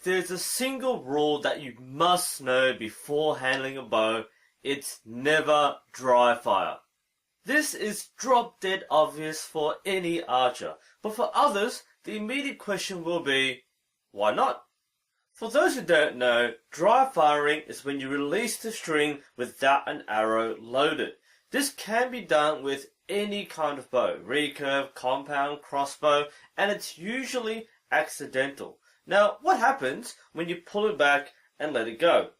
there's a single rule that you must know before handling a bow, it's never dry fire. This is drop dead obvious for any archer, but for others, the immediate question will be, why not? For those who don't know, dry firing is when you release the string without an arrow loaded. This can be done with any kind of bow, recurve, compound, crossbow, and it's usually accidental. Now, what happens when you pull it back and let it go?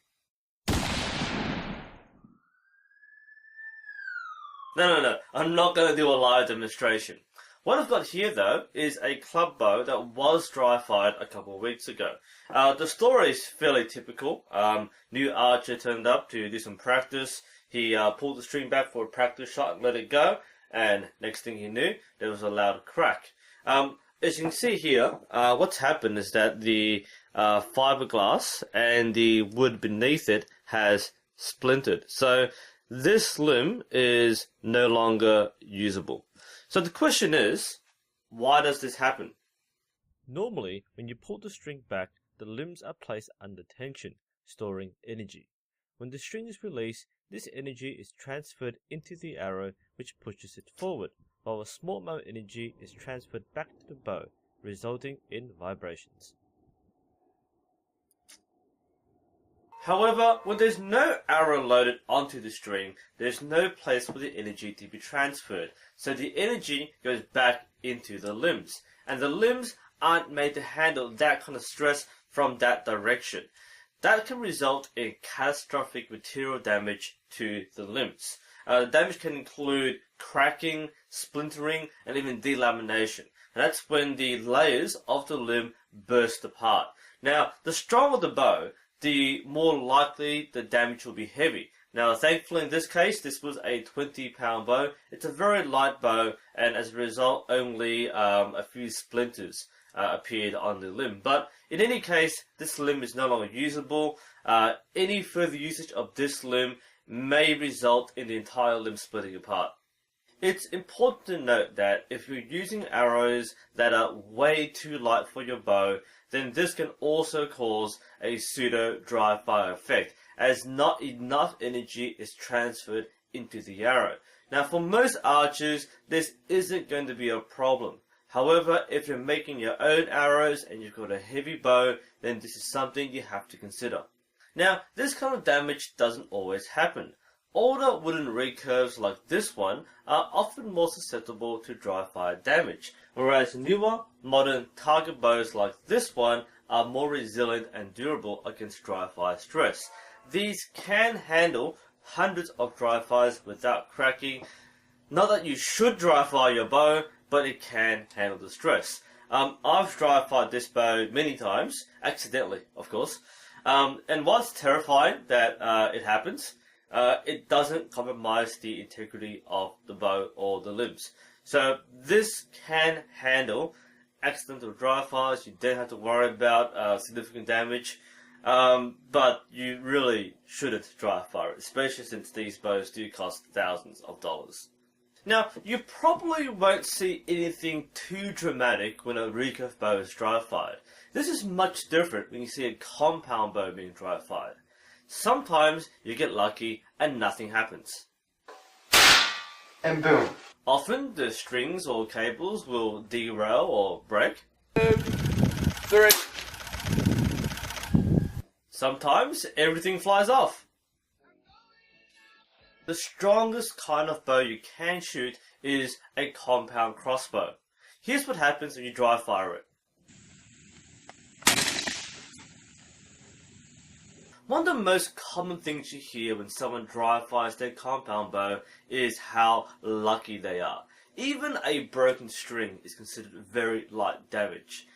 No, I'm not going to do a live demonstration. What I've got here though is a club bow that was dry fired a couple of weeks ago. The story is fairly typical. New archer turned up to do some practice. He pulled the string back for a practice shot and let it go, and next thing he knew, there was a loud crack. As you can see here, what's happened is that the fiberglass and the wood beneath it has splintered. So this limb is no longer usable. So the question is, why does this happen? Normally, when you pull the string back, the limbs are placed under tension, storing energy. When the string is released, this energy is transferred into the arrow, which pushes it forward, while a small amount of energy is transferred back to the bow, resulting in vibrations. However, when there's no arrow loaded onto the string, there's no place for the energy to be transferred, so the energy goes back into the limbs, and the limbs aren't made to handle that kind of stress from that direction. That can result in catastrophic material damage to the limbs. The damage can include cracking, splintering, and even delamination. And that's when the layers of the limb burst apart. Now, the stronger the bow, the more likely the damage will be heavy. Now, thankfully in this case, this was a 20-pound bow. It's a very light bow, and as a result, only a few splinters appeared on the limb. But in any case, this limb is no longer usable. Any further usage of this limb may result in the entire limb splitting apart. It's important to note that if you're using arrows that are way too light for your bow, then this can also cause a pseudo dry fire effect, as not enough energy is transferred into the arrow. Now, for most archers, this isn't going to be a problem. However, if you're making your own arrows and you've got a heavy bow, then this is something you have to consider. Now, this kind of damage doesn't always happen. Older wooden recurves like this one are often more susceptible to dry fire damage, whereas newer, modern target bows like this one are more resilient and durable against dry fire stress. These can handle hundreds of dry fires without cracking. Not that you should dry fire your bow, but it can handle the stress. I've dry fired this bow many times, accidentally of course, and while it's terrifying that it happens, it doesn't compromise the integrity of the bow or the limbs. So this can handle accidental dry fires. You don't have to worry about significant damage, but you really shouldn't dry fire it, especially since these bows do cost thousands of dollars. Now, you probably won't see anything too dramatic when a recurve bow is dry fired. This is much different when you see a compound bow being dry fired. Sometimes you get lucky and nothing happens. And boom. Often the strings or cables will derail or break. 2, 3. Sometimes everything flies off. The strongest kind of bow you can shoot is a compound crossbow. Here's what happens when you dry fire it. One of the most common things you hear when someone dry fires their compound bow is how lucky they are. Even a broken string is considered very light damage.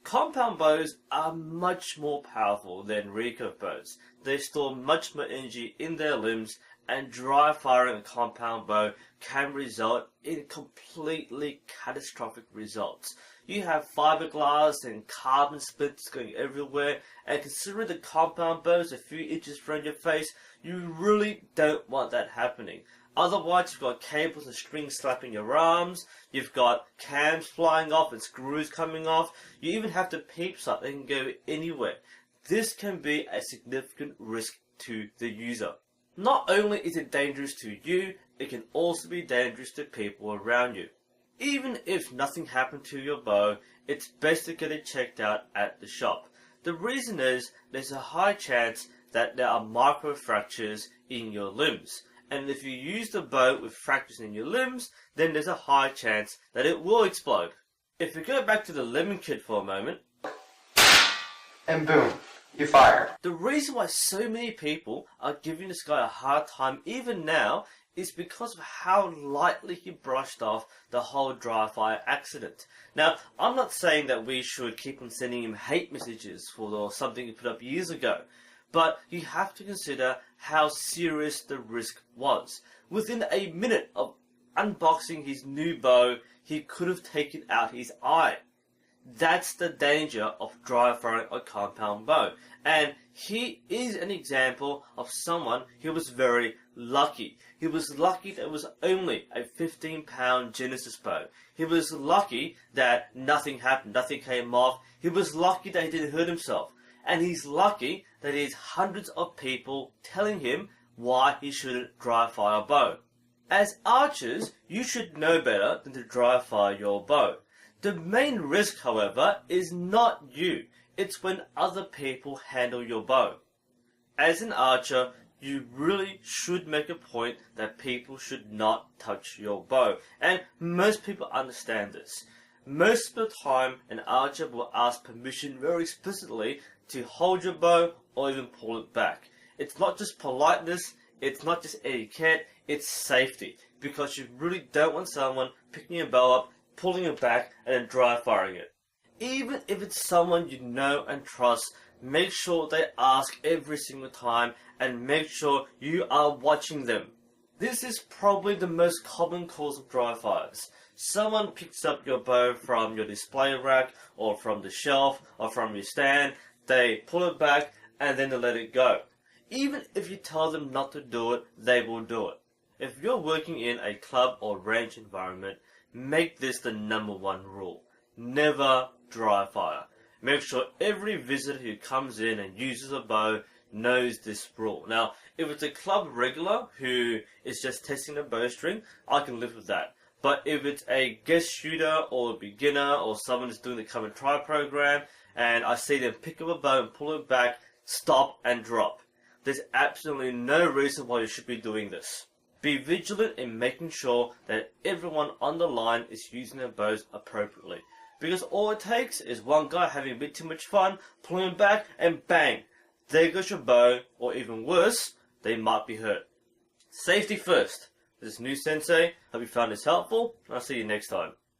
Compound bows are much more powerful than recurve bows. They store much more energy in their limbs, and dry firing a compound bow can result in completely catastrophic results. You have fiberglass and carbon splinters going everywhere, and considering the compound bow is a few inches from your face, you really don't want that happening. Otherwise, you've got cables and strings slapping your arms, you've got cams flying off and screws coming off, you even have the peep sight that can go anywhere. This can be a significant risk to the user. Not only is it dangerous to you, it can also be dangerous to people around you. Even if nothing happened to your bow, it's best to get it checked out at the shop. The reason is, there's a high chance that there are micro fractures in your limbs. And if you use the bow with fractures in your limbs, then there's a high chance that it will explode. If we go back to the lemon kit for a moment, and boom, you fire. the reason why so many people are giving this guy a hard time even now is because of how lightly he brushed off the whole dry fire accident. Now, I'm not saying that we should keep on sending him hate messages for something he put up years ago, but you have to consider how serious the risk was. Within a minute of unboxing his new bow, he could have taken out his eye. That's the danger of dry firing a compound bow. And he is an example of someone who was very lucky. He was lucky that it was only a 15-pound Genesis bow. He was lucky that nothing happened, nothing came off. He was lucky that he didn't hurt himself. And he's lucky that there's hundreds of people telling him why he shouldn't dry fire a bow. As archers, you should know better than to dry fire your bow. The main risk, however, is not you. It's when other people handle your bow. As an archer, you really should make a point that people should not touch your bow. And most people understand this. Most of the time, an archer will ask permission very explicitly to hold your bow or even pull it back. It's not just politeness, it's not just etiquette, it's safety. Because you really don't want someone picking your bow up, pulling it back, and then dry firing it. Even if it's someone you know and trust, make sure they ask every single time and make sure you are watching them. This is probably the most common cause of dry fires. Someone picks up your bow from your display rack or from the shelf or from your stand, they pull it back and then they let it go. Even if you tell them not to do it, they will do it. If you're working in a club or range environment, make this the #1 rule. Never dry fire. Make sure every visitor who comes in and uses a bow knows this rule. Now, if it's a club regular who is just testing a bowstring, I can live with that. But if it's a guest shooter or a beginner or someone who's doing the come and try program and I see them pick up a bow and pull it back, stop and drop. There's absolutely no reason why you should be doing this. Be vigilant in making sure that everyone on the line is using their bows appropriately. Because all it takes is one guy having a bit too much fun, pulling it back, and bang! There goes your bow, or even worse, they might be hurt. Safety first. This is New Sensei. Hope you found this helpful, and I'll see you next time.